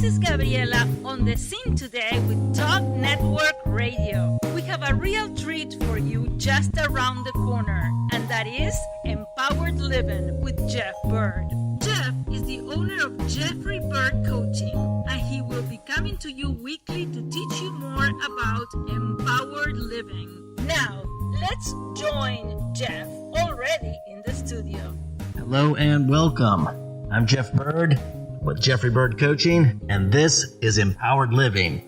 This is Gabriela on the scene today with Talk Network Radio. We have a real treat for you just around the corner, and that is Empowered Living with Jeff Byrd. Jeff is the owner of Jeffrey Byrd Coaching, and he will be coming to you weekly to teach you more about empowered living. Now, let's join Jeff already in the studio. Hello and welcome. I'm Jeff Byrd with Jeffrey Byrd Coaching, and this is Empowered Living.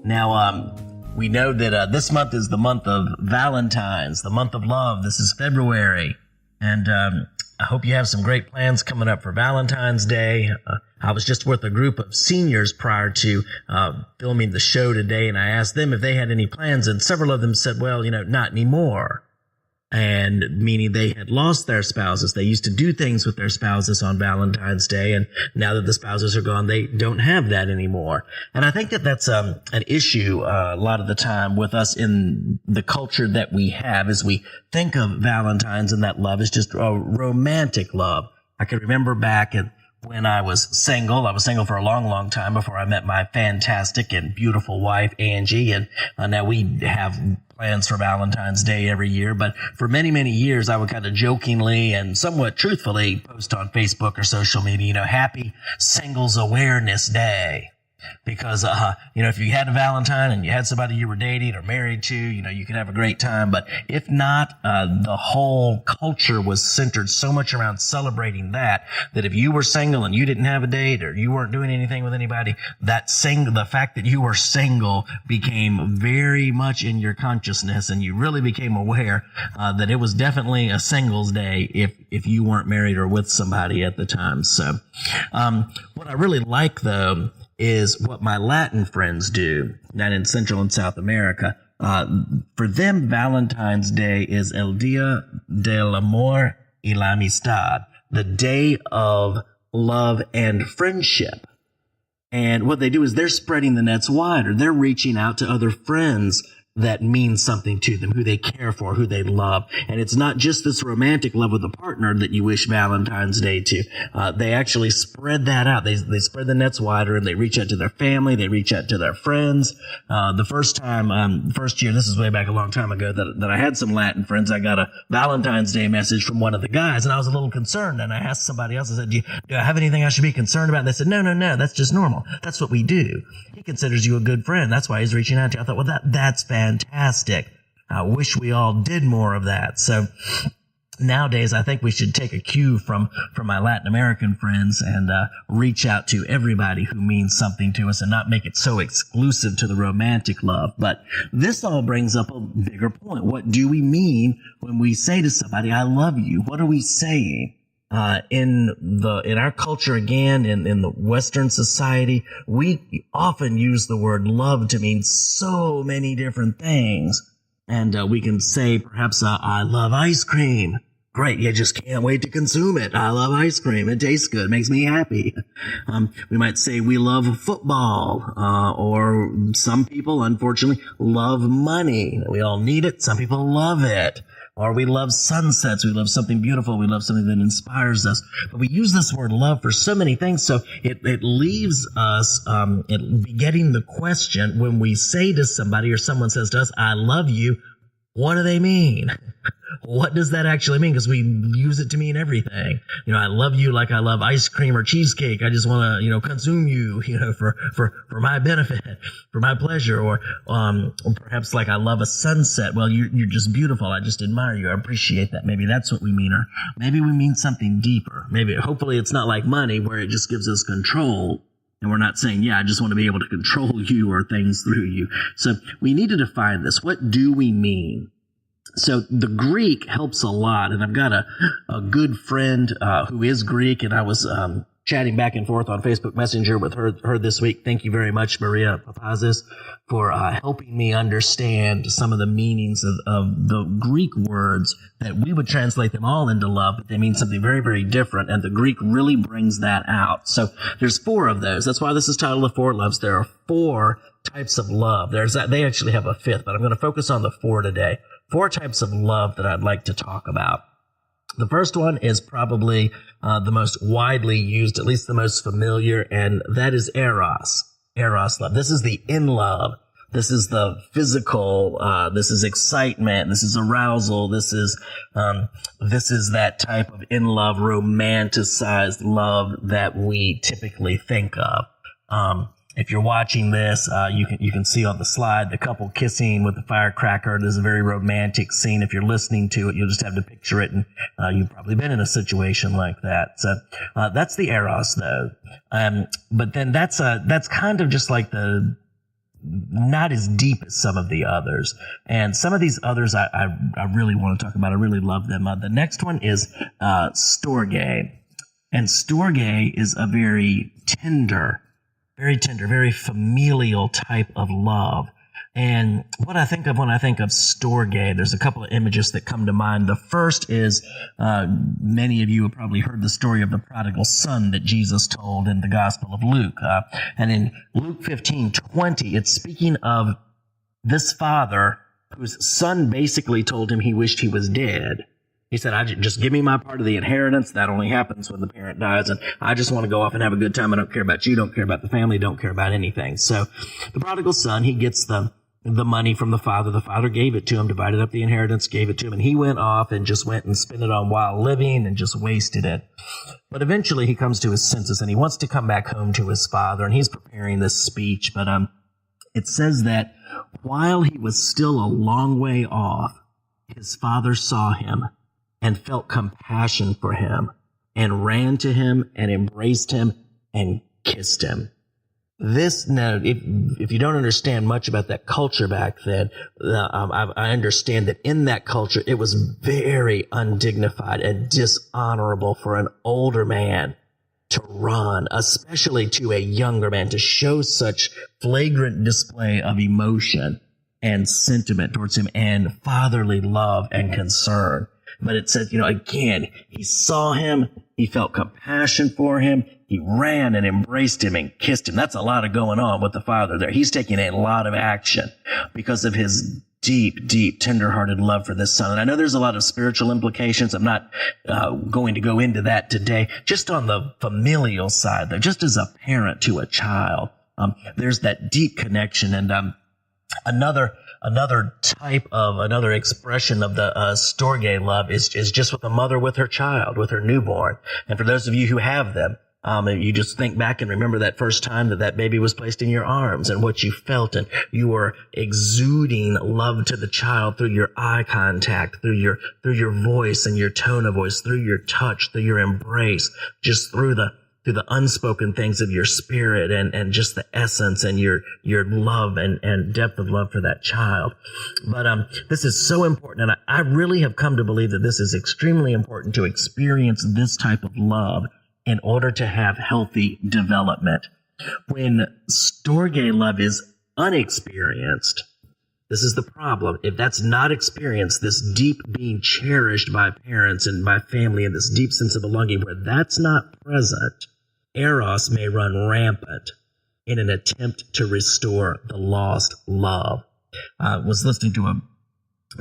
Now, we know that this month is the month of Valentine's, the month of love. This is February, and I hope you have some great plans coming up for Valentine's Day. I was just with a group of seniors prior to filming the show today, and I asked them if they had any plans, and several of them said, well, not anymore. And meaning they had lost their spouses. They used to do things with their spouses on Valentine's Day, and now that the spouses are gone, they don't have that anymore. And I think that that's an issue a lot of the time with us in the culture that we have, as we think of Valentine's and that love is just a romantic love. I can remember back when I was single. I was single for a long, long time before I met my fantastic and beautiful wife, Angie, and now we have plans for Valentine's Day every year. But for many, many years, I would kind of jokingly and somewhat truthfully post on Facebook or social media, Happy Singles Awareness Day. Because, if you had a Valentine and you had somebody you were dating or married to, you could have a great time. But if not, the whole culture was centered so much around celebrating that if you were single and you didn't have a date or you weren't doing anything with anybody, the fact that you were single became very much in your consciousness, and you really became aware that it was definitely a singles day if you weren't married or with somebody at the time. So, what I really like, though, is what my Latin friends do down in Central and South America. For them, Valentine's Day is El Dia del Amor y la Amistad, the day of love and friendship. And what they do is they're spreading the nets wider. They're reaching out to other friends that means something to them, who they care for, who they love. And it's not just this romantic love with a partner that you wish Valentine's Day to. They actually spread that out. They spread the nets wider, and they reach out to their family. They reach out to their friends. The first year, this is way back a long time ago, that I had some Latin friends, I got a Valentine's Day message from one of the guys, and I was a little concerned. And I asked somebody else, I said, do I have anything I should be concerned about? And they said, no, that's just normal. That's what we do. He considers you a good friend. That's why he's reaching out to you. I thought, well, that's fantastic. I wish we all did more of that. So nowadays, I think we should take a cue from my Latin American friends and reach out to everybody who means something to us and not make it so exclusive to the romantic love. But this all brings up a bigger point. What do we mean when we say to somebody, I love you? What are we saying? In our culture, again, in the Western society, we often use the word love to mean so many different things. And we can say, perhaps, I love ice cream. Great, you just can't wait to consume it. I love ice cream. It tastes good, makes me happy. We might say we love football, or some people, unfortunately, love money. We all need it. Some people love it. Or we love sunsets. We love something beautiful. We love something that inspires us. But we use this word love for so many things. So it leaves us getting the question when we say to somebody or someone says to us, I love you, what do they mean? What does that actually mean? Because we use it to mean everything. I love you like I love ice cream or cheesecake. I just want to, consume you, for my benefit, for my pleasure. Or perhaps like I love a sunset. Well, you're just beautiful. I just admire you. I appreciate that. Maybe that's what we mean. Or maybe we mean something deeper. Hopefully it's not like money where it just gives us control. And we're not saying, I just want to be able to control you or things through you. So we need to define this. What do we mean? So the Greek helps a lot, and I've got a good friend who is Greek, and I was chatting back and forth on Facebook Messenger with her this week. Thank you very much, Maria Papazis, for helping me understand some of the meanings of the Greek words that we would translate them all into love, but they mean something very, very different, and the Greek really brings that out. So there's 4 of those. That's why this is titled The 4 Loves. There are 4 types of love. They actually have a 5th, but I'm going to focus on the 4 today. 4 types of love that I'd like to talk about. The first one is probably the most widely used, at least the most familiar, and that is eros. Eros love. This is the in love. This is the physical. This is excitement. This is arousal. This is that type of in love, romanticized love that we typically think of. If you're watching this, you can see on the slide the couple kissing with the firecracker. This is a very romantic scene. If you're listening to it, you'll just have to picture it, and you've probably been in a situation like that. So that's the eros, though. But then that's kind of just like not as deep as some of the others. And some of these others I really want to talk about. I really love them. The next one is storge. And storge is a very tender, very familial type of love. And what I think of when I think of storge, there's a couple of images that come to mind. The first is, many of you have probably heard the story of the prodigal son that Jesus told in the Gospel of Luke. And in Luke 15:20, it's speaking of this father whose son basically told him he wished he was dead. He said, just give me my part of the inheritance. That only happens when the parent dies. And I just want to go off and have a good time. I don't care about you. Don't care about the family. Don't care about anything. So the prodigal son, he gets the money from the father. The father gave it to him, divided up the inheritance, gave it to him. And he went off and just went and spent it on wild living and just wasted it. But eventually he comes to his senses and he wants to come back home to his father. And he's preparing this speech. But it says that while he was still a long way off, his father saw him and felt compassion for him, and ran to him and embraced him and kissed him. Now, if you don't understand much about that culture back then, I understand that in that culture, it was very undignified and dishonorable for an older man to run, especially to a younger man, to show such flagrant display of emotion and sentiment towards him and fatherly love and concern. But it says, again, he saw him, he felt compassion for him, he ran and embraced him and kissed him. That's a lot of going on with the father there. He's taking a lot of action because of his deep, tender-hearted love for this son. And I know there's a lot of spiritual implications. I'm not going to go into that today. Just on the familial side, though, just as a parent to a child, there's that deep connection. And another expression of the storge love is just with a mother with her child, with her newborn. And for those of you who have them, you just think back and remember that first time that baby was placed in your arms and what you felt, and you were exuding love to the child through your eye contact, through your voice and your tone of voice, through your touch, through your embrace, just through the unspoken things of your spirit and just the essence and your love and depth of love for that child. But this is so important, and I really have come to believe that this is extremely important to experience this type of love in order to have healthy development. When storge love is unexperienced, this is the problem. If that's not experienced, this deep being cherished by parents and by family and this deep sense of belonging, where that's not present, eros may run rampant in an attempt to restore the lost love. I was listening to a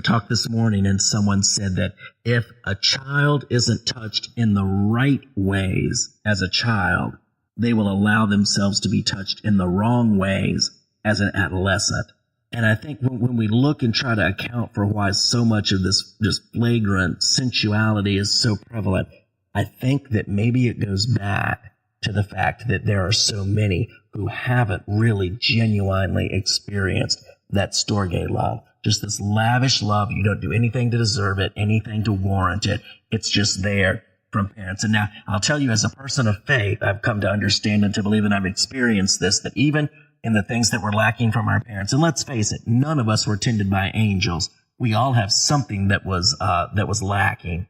talk this morning, and someone said that if a child isn't touched in the right ways as a child, they will allow themselves to be touched in the wrong ways as an adolescent. And I think when we look and try to account for why so much of this just flagrant sensuality is so prevalent, I think that maybe it goes back to the fact that there are so many who haven't really genuinely experienced that storge love. Just this lavish love. You don't do anything to deserve it, anything to warrant it. It's just there from parents. And now I'll tell you, as a person of faith, I've come to understand and to believe, and I've experienced this, that even in the things that were lacking from our parents, and let's face it, none of us were tended by angels. We all have something that was lacking.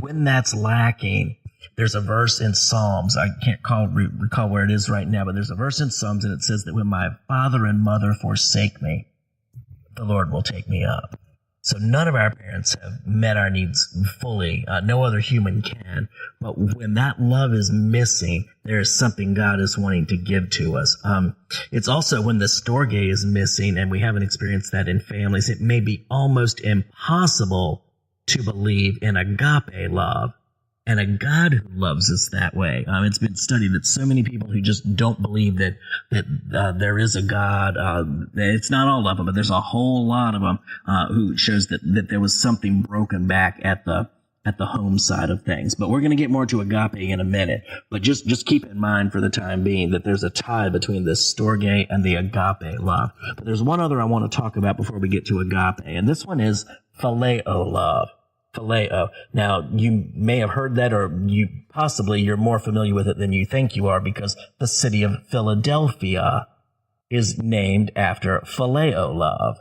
When that's lacking, there's a verse in Psalms. I can't recall where it is right now, but there's a verse in Psalms, and it says that when my father and mother forsake me, the Lord will take me up. So none of our parents have met our needs fully. No other human can. But when that love is missing, there is something God is wanting to give to us. It's also when the storge is missing, and we haven't experienced that in families, it may be almost impossible to believe in agape love and a God who loves us that way. It's been studied that so many people who just don't believe that there is a God, it's not all of them, but there's a whole lot of them who shows that there was something broken back at the home side of things. But we're going to get more to agape in a minute. But just keep in mind for the time being that there's a tie between the storge and the agape love. But there's one other I want to talk about before we get to agape, and this one is phileo love. Phileo. Now, you may have heard that, or you're more familiar with it than you think you are, because the city of Philadelphia is named after phileo love.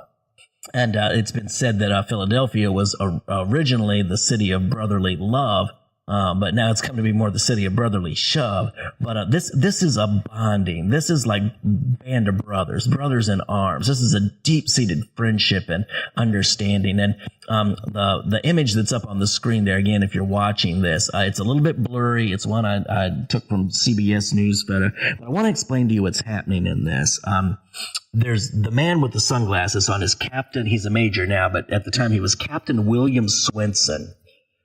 And it's been said that Philadelphia was originally the city of brotherly love, but now it's come to be more the city of brotherly shove. But this is a bonding. This is like band of brothers in arms. This is a deep-seated friendship and understanding. And the image that's up on the screen there, again, if you're watching this, it's a little bit blurry. It's one I took from CBS News photo. But I want to explain to you what's happening in this. There's the man with the sunglasses on, his captain. He's a major now, but at the time he was Captain William Swenson.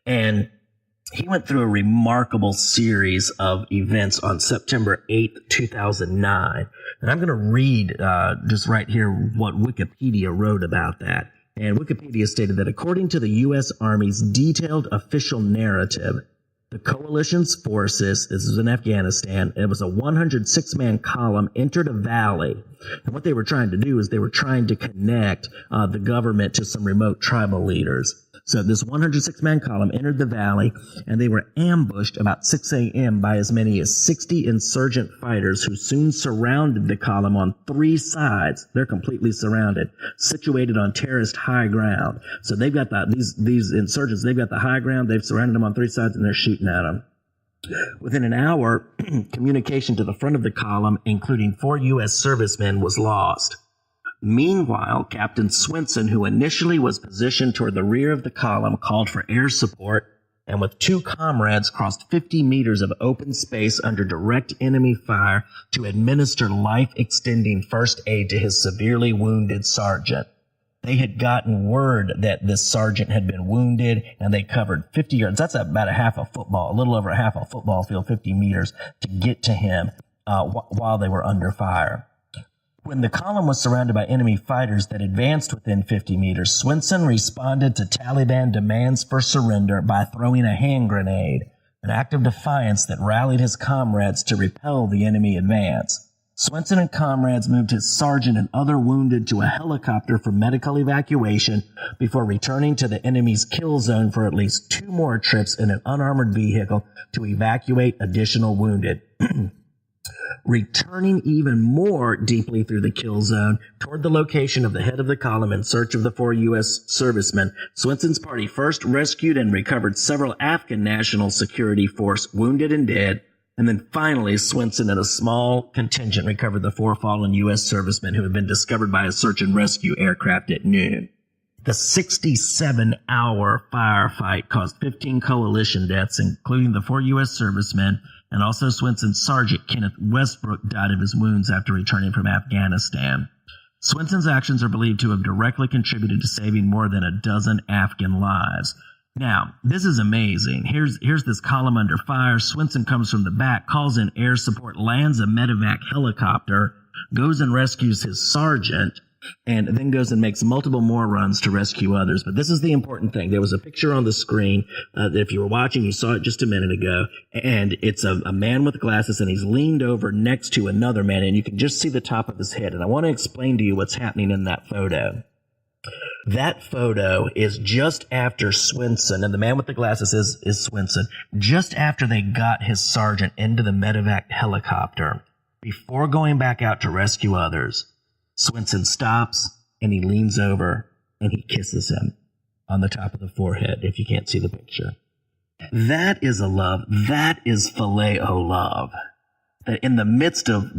And he went through a remarkable series of events on September 8th, 2009. And I'm going to read just right here what Wikipedia wrote about that. And Wikipedia stated that according to the U.S. Army's detailed official narrative, the coalition's forces, this was in Afghanistan, it was a 106-man column, entered a valley. And what they were trying to do is they were trying to connect the government to some remote tribal leaders. So this 106-man column entered the valley, and they were ambushed about 6 a.m. by as many as 60 insurgent fighters who soon surrounded the column on 3 sides. They're completely surrounded, situated on terraced high ground. So they've got these insurgents, they've got the high ground, they've surrounded them on 3 sides, and they're shooting at them. Within an hour, communication to the front of the column, including 4 U.S. servicemen, was lost. Meanwhile, Captain Swenson, who initially was positioned toward the rear of the column, called for air support, and with 2 comrades crossed 50 meters of open space under direct enemy fire to administer life-extending first aid to his severely wounded sergeant. They had gotten word that this sergeant had been wounded, and they covered 50 yards. That's about a little over a half a football field, 50 meters, to get to him while they were under fire. When the column was surrounded by enemy fighters that advanced within 50 meters, Swenson responded to Taliban demands for surrender by throwing a hand grenade, an act of defiance that rallied his comrades to repel the enemy advance. Swenson and comrades moved his sergeant and other wounded to a helicopter for medical evacuation before returning to the enemy's kill zone for at least 2 more trips in an unarmored vehicle to evacuate additional wounded. Returning even more deeply through the kill zone toward the location of the head of the column in search of the 4 U.S. servicemen, Swenson's party first rescued and recovered several Afghan National Security Force wounded and dead, and then finally Swenson and a small contingent recovered the 4 fallen U.S. servicemen who had been discovered by a search and rescue aircraft at noon. The 67-hour firefight caused 15 coalition deaths, including the 4 U.S. servicemen, and also Swenson's Sergeant Kenneth Westbrook died of his wounds after returning from Afghanistan. Swenson's actions are believed to have directly contributed to saving more than a dozen Afghan lives. Now, this is amazing. Here's this column under fire. Swenson comes from the back, calls in air support, lands a medevac helicopter, goes and rescues his sergeant, and then goes and makes multiple more runs to rescue others. But this is the important thing. There was a picture on the screen that if you were watching, you saw it just a minute ago, and it's a man with glasses, and he's leaned over next to another man, and you can just see the top of his head. And I want to explain to you what's happening in that photo. That photo is just after Swenson, and the man with the glasses is Swenson, just after they got his sergeant into the medevac helicopter, before going back out to rescue others. Swenson stops, and he leans over, and he kisses him on the top of the forehead, if you can't see the picture. That is a love. That is phileo love. That in the midst of